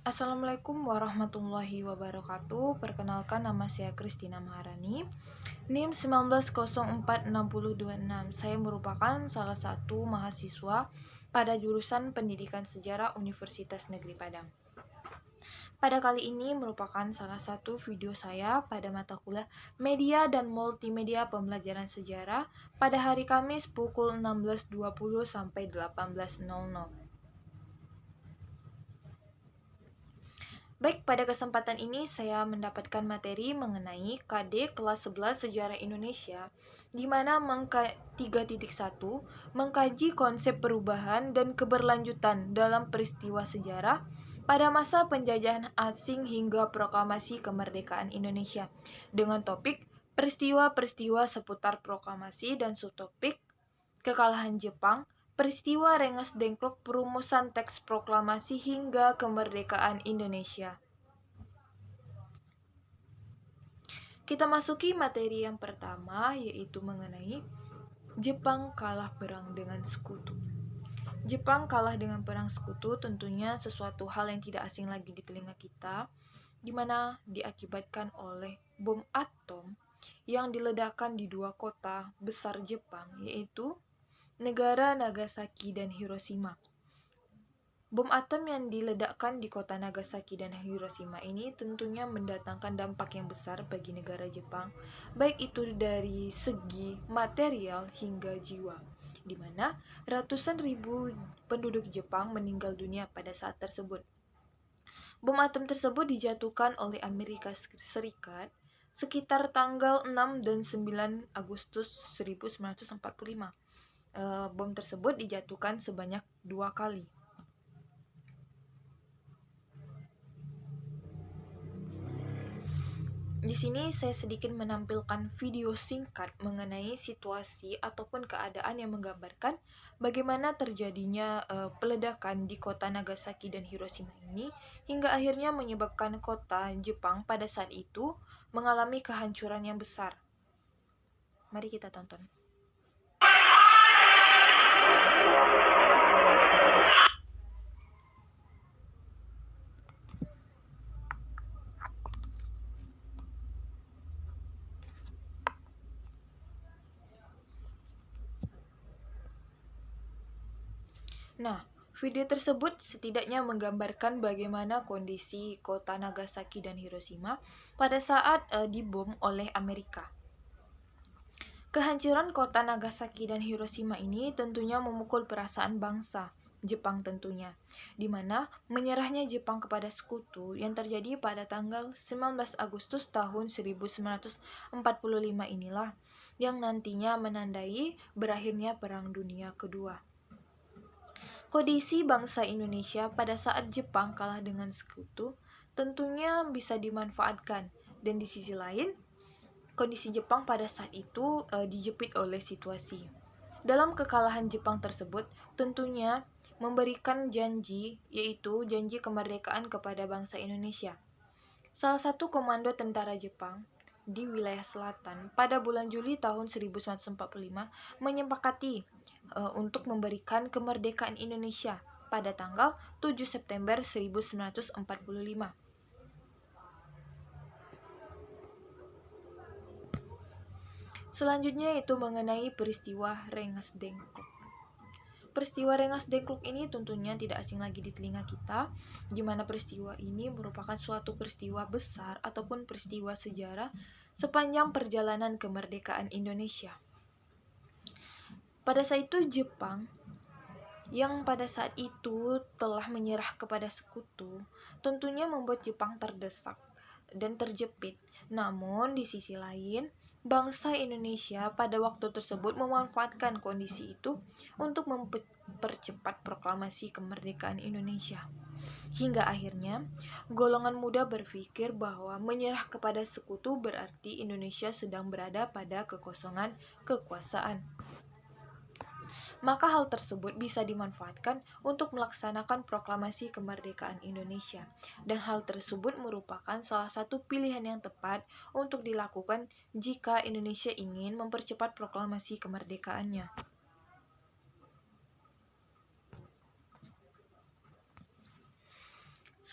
Assalamualaikum warahmatullahi wabarakatuh. Perkenalkan, nama saya Kristina Maharani, NIM 19046026. Saya merupakan salah satu mahasiswa pada jurusan Pendidikan Sejarah Universitas Negeri Padang. Pada kali ini merupakan salah satu video saya pada mata kuliah Media dan Multimedia Pembelajaran Sejarah pada hari Kamis pukul 16.20 sampai 18.00. Baik, pada kesempatan ini saya mendapatkan materi mengenai KD kelas 11 Sejarah Indonesia, di mana 3.1 mengkaji konsep perubahan dan keberlanjutan dalam peristiwa sejarah pada masa penjajahan asing hingga proklamasi kemerdekaan Indonesia, dengan topik peristiwa-peristiwa seputar proklamasi dan subtopik kekalahan Jepang, peristiwa Rengas Dengklok, perumusan teks proklamasi hingga kemerdekaan Indonesia. Kita masuki materi yang pertama, yaitu mengenai Jepang kalah perang dengan sekutu. Jepang kalah dengan perang sekutu tentunya sesuatu hal yang tidak asing lagi di telinga kita, di mana diakibatkan oleh bom atom yang diledakkan di dua kota besar Jepang, yaitu negara Nagasaki dan Hiroshima. Bom atom yang diledakkan di kota Nagasaki dan Hiroshima ini tentunya mendatangkan dampak yang besar bagi negara Jepang, baik itu dari segi material hingga jiwa, di mana ratusan ribu penduduk Jepang meninggal dunia pada saat tersebut. Bom atom tersebut dijatuhkan oleh Amerika Serikat sekitar tanggal 6 dan 9 Agustus 1945. Bom tersebut dijatuhkan sebanyak 2 kali. Di sini saya sedikit menampilkan video singkat mengenai situasi ataupun keadaan yang menggambarkan bagaimana terjadinya peledakan di kota Nagasaki dan Hiroshima ini hingga akhirnya menyebabkan kota Jepang pada saat itu mengalami kehancuran yang besar. Mari kita tonton. Nah, video tersebut setidaknya menggambarkan bagaimana kondisi kota Nagasaki dan Hiroshima pada saat dibom oleh Amerika. Kehancuran kota Nagasaki dan Hiroshima ini tentunya memukul perasaan bangsa Jepang tentunya, di mana menyerahnya Jepang kepada sekutu yang terjadi pada tanggal 19 Agustus tahun 1945 inilah yang nantinya menandai berakhirnya Perang Dunia Kedua. Kondisi bangsa Indonesia pada saat Jepang kalah dengan sekutu tentunya bisa dimanfaatkan, dan di sisi lain kondisi Jepang pada saat itu dijepit oleh situasi. Dalam kekalahan Jepang tersebut tentunya memberikan janji, yaitu janji kemerdekaan kepada bangsa Indonesia. Salah satu komando tentara Jepang di wilayah selatan pada bulan Juli tahun 1945 menyepakati untuk memberikan kemerdekaan Indonesia pada tanggal 7 September 1945. Selanjutnya itu mengenai peristiwa Rengas Dengklok. Peristiwa Rengas Dengklok ini tentunya tidak asing lagi di telinga kita, di mana peristiwa ini merupakan suatu peristiwa besar ataupun peristiwa sejarah sepanjang perjalanan kemerdekaan Indonesia. Pada saat itu Jepang yang pada saat itu telah menyerah kepada sekutu tentunya membuat Jepang terdesak dan terjepit. Namun di sisi lain, bangsa Indonesia pada waktu tersebut memanfaatkan kondisi itu untuk mempercepat proklamasi kemerdekaan Indonesia. Hingga akhirnya, golongan muda berpikir bahwa menyerah kepada sekutu berarti Indonesia sedang berada pada kekosongan kekuasaan. Maka hal tersebut bisa dimanfaatkan untuk melaksanakan proklamasi kemerdekaan Indonesia, dan hal tersebut merupakan salah satu pilihan yang tepat untuk dilakukan jika Indonesia ingin mempercepat proklamasi kemerdekaannya.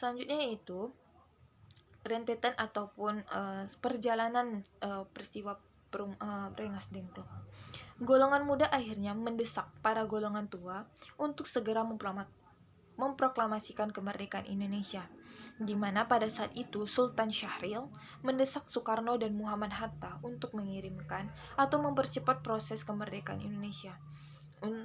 Selanjutnya yaitu rentetan ataupun perjalanan peristiwa Rengas Dengklok. Golongan muda akhirnya mendesak para golongan tua untuk segera memproklamasikan kemerdekaan Indonesia, di mana pada saat itu Sultan Syahrir mendesak Soekarno dan Muhammad Hatta untuk mengirimkan atau mempercepat proses kemerdekaan Indonesia.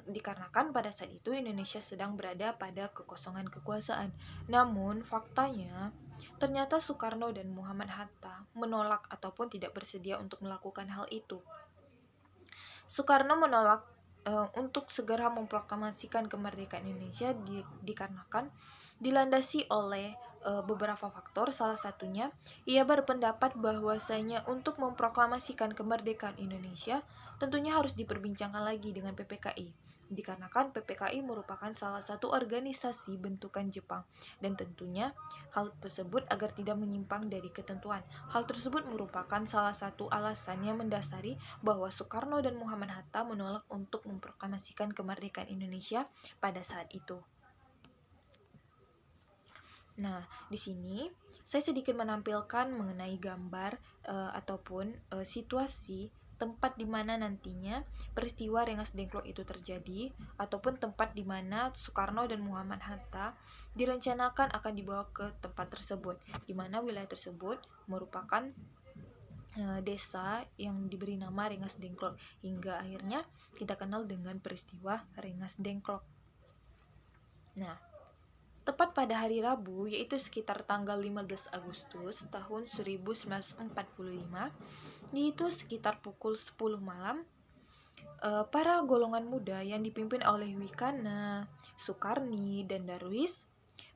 Dikarenakan pada saat itu Indonesia sedang berada pada kekosongan kekuasaan. Namun faktanya ternyata Soekarno dan Muhammad Hatta menolak ataupun tidak bersedia untuk melakukan hal itu. Soekarno menolak untuk segera memproklamasikan kemerdekaan Indonesia dikarenakan dilandasi oleh beberapa faktor. Salah satunya, ia berpendapat bahwasanya untuk memproklamasikan kemerdekaan Indonesia tentunya harus diperbincangkan lagi dengan PPKI, dikarenakan PPKI merupakan salah satu organisasi bentukan Jepang, dan tentunya hal tersebut agar tidak menyimpang dari ketentuan. Hal tersebut merupakan salah satu alasan yang mendasari bahwa Soekarno dan Muhammad Hatta menolak untuk memproklamasikan kemerdekaan Indonesia pada saat itu. Nah, di sini saya sedikit menampilkan mengenai gambar ataupun situasi tempat di mana nantinya peristiwa Rengas Dengklok itu terjadi, ataupun tempat di mana Soekarno dan Muhammad Hatta direncanakan akan dibawa ke tempat tersebut, di mana wilayah tersebut merupakan desa yang diberi nama Rengas Dengklok, hingga akhirnya kita kenal dengan peristiwa Rengas Dengklok. Nah, tepat pada hari Rabu, yaitu sekitar tanggal 15 Agustus tahun 1945, yaitu sekitar pukul 10 malam, para golongan muda yang dipimpin oleh Wikana, Soekarni, dan Darwis,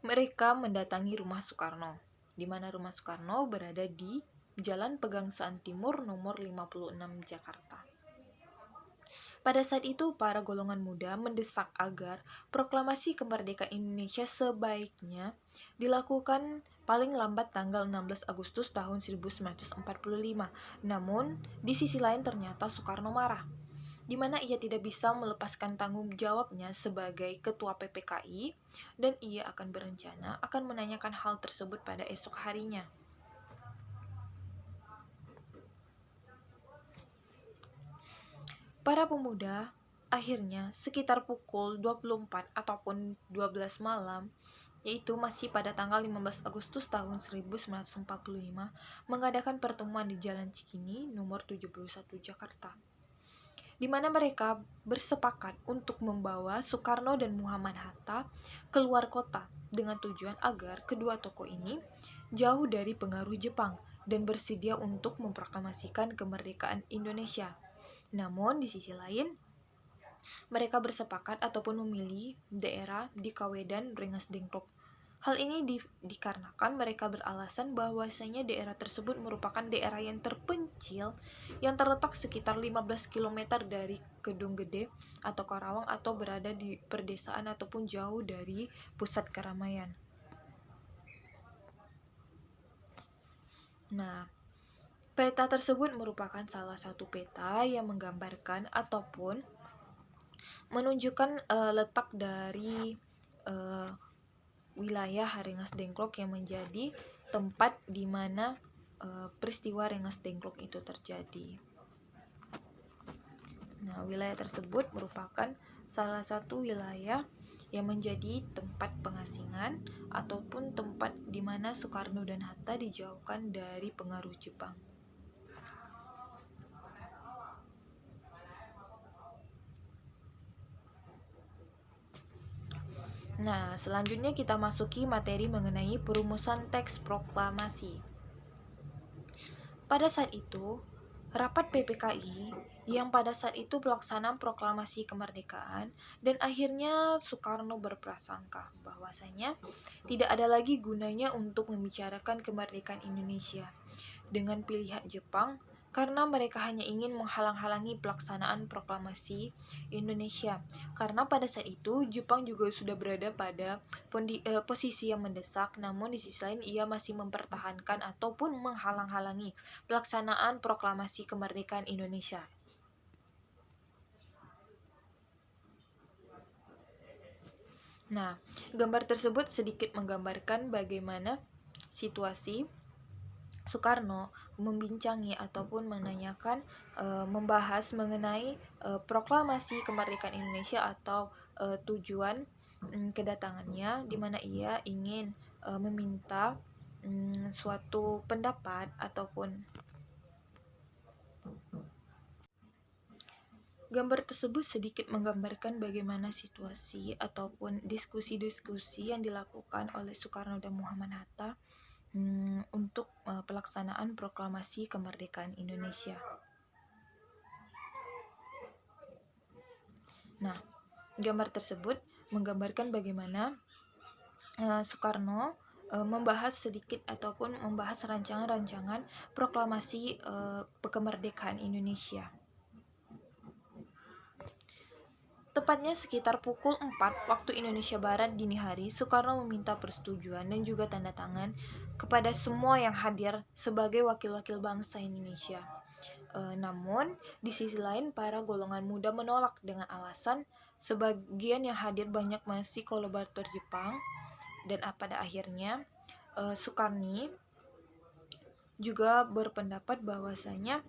mereka mendatangi rumah Soekarno, di mana rumah Soekarno berada di Jalan Pegangsaan Timur nomor 56 Jakarta. Pada saat itu, para golongan muda mendesak agar proklamasi kemerdekaan Indonesia sebaiknya dilakukan paling lambat tanggal 16 Agustus tahun 1945. Namun, di sisi lain ternyata Soekarno marah, di mana ia tidak bisa melepaskan tanggung jawabnya sebagai ketua PPKI, dan ia akan berencana akan menanyakan hal tersebut pada esok harinya. Para pemuda akhirnya sekitar pukul 24 ataupun 12 malam, yaitu masih pada tanggal 15 Agustus tahun 1945, mengadakan pertemuan di Jalan Cikini nomor 71 Jakarta, di mana mereka bersepakat untuk membawa Soekarno dan Muhammad Hatta keluar kota dengan tujuan agar kedua tokoh ini jauh dari pengaruh Jepang dan bersedia untuk memproklamasikan kemerdekaan Indonesia. Namun di sisi lain, mereka bersepakat ataupun memilih daerah di Kawedan Rengas Dengklok. Hal ini dikarenakan mereka beralasan bahwasanya daerah tersebut merupakan daerah yang terpencil yang terletak sekitar 15 km dari Kedung Gede atau Karawang, atau berada di perdesaan ataupun jauh dari pusat keramaian. Nah, peta tersebut merupakan salah satu peta yang menggambarkan ataupun menunjukkan letak dari wilayah Rengas Dengklok yang menjadi tempat di mana peristiwa Rengas Dengklok itu terjadi. Nah, wilayah tersebut merupakan salah satu wilayah yang menjadi tempat pengasingan ataupun tempat di mana Soekarno dan Hatta dijauhkan dari pengaruh Jepang. Nah, selanjutnya kita masuki materi mengenai perumusan teks proklamasi. Pada saat itu, rapat PPKI yang pada saat itu pelaksanaan proklamasi kemerdekaan, dan akhirnya Soekarno berprasangka bahwasanya tidak ada lagi gunanya untuk membicarakan kemerdekaan Indonesia dengan pihak Jepang, karena mereka hanya ingin menghalang-halangi pelaksanaan proklamasi Indonesia. Karena pada saat itu Jepang juga sudah berada pada posisi yang mendesak, namun di sisi lain ia masih mempertahankan ataupun menghalang-halangi pelaksanaan proklamasi kemerdekaan Indonesia. Nah, gambar tersebut sedikit menggambarkan bagaimana situasi Soekarno membincangi ataupun menanyakan, membahas mengenai proklamasi kemerdekaan Indonesia atau tujuan kedatangannya, di mana ia ingin meminta suatu pendapat ataupun gambar tersebut sedikit menggambarkan bagaimana situasi ataupun diskusi-diskusi yang dilakukan oleh Soekarno dan Muhammad Hatta untuk pelaksanaan proklamasi kemerdekaan Indonesia. Nah, gambar tersebut menggambarkan bagaimana Soekarno membahas sedikit ataupun membahas rancangan-rancangan proklamasi kemerdekaan Indonesia. Tepatnya sekitar pukul 4 waktu Indonesia Barat dini hari, Soekarno meminta persetujuan dan juga tanda tangan kepada semua yang hadir sebagai wakil-wakil bangsa Indonesia. Namun, di sisi lain para golongan muda menolak dengan alasan sebagian yang hadir banyak masih kolaborator Jepang, dan pada akhirnya Soekarno juga berpendapat bahwasanya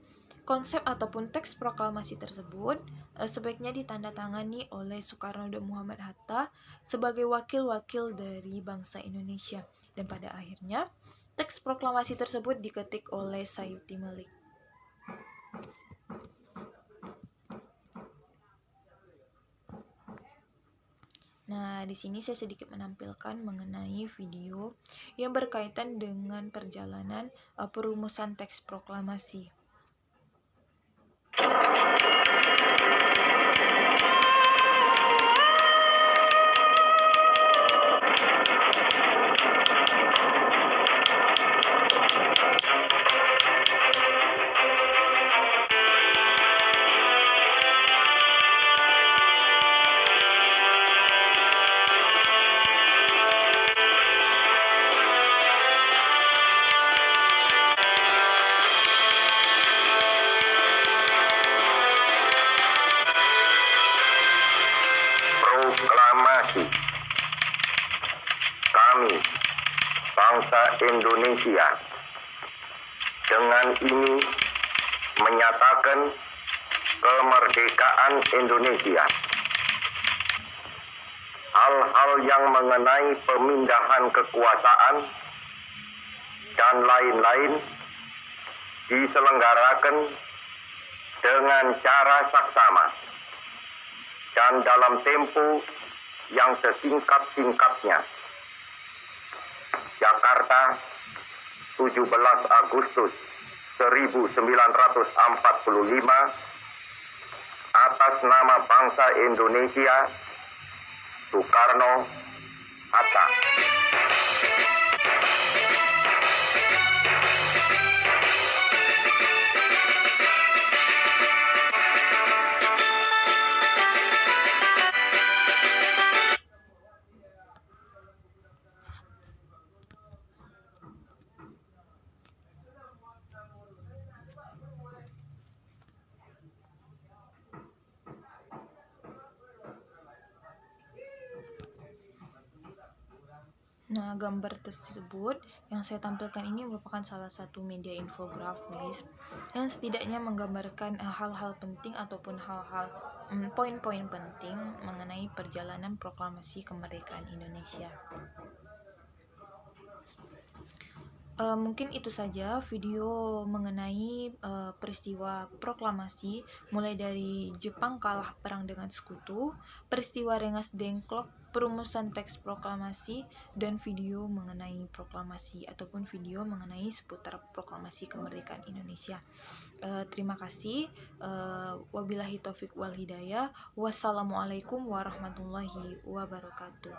konsep ataupun teks proklamasi tersebut sebaiknya ditandatangani oleh Soekarno dan Muhammad Hatta sebagai wakil-wakil dari bangsa Indonesia, dan pada akhirnya teks proklamasi tersebut diketik oleh Sayuti Malik. Nah, di sini saya sedikit menampilkan mengenai video yang berkaitan dengan perjalanan perumusan teks proklamasi. Proklamasi. Kami, bangsa Indonesia, dengan ini menyatakan kemerdekaan Indonesia. Hal-hal yang mengenai pemindahan kekuasaan dan lain-lain diselenggarakan dengan cara saksama dan dalam tempo yang sesingkat-singkatnya. Jakarta, 17 Agustus 1945, atas nama bangsa Indonesia, Soekarno Hatta. Nah, gambar tersebut yang saya tampilkan ini merupakan salah satu media infografis yang setidaknya menggambarkan hal-hal penting ataupun hal-hal poin-poin penting mengenai perjalanan proklamasi kemerdekaan Indonesia. Mungkin itu saja video mengenai peristiwa proklamasi, mulai dari Jepang kalah perang dengan sekutu, peristiwa Rengas Dengklok, perumusan teks proklamasi, dan video mengenai proklamasi ataupun video mengenai seputar proklamasi kemerdekaan Indonesia. Terima kasih. Wabillahi taufik wal hidayah. Wassalamualaikum warahmatullahi wabarakatuh.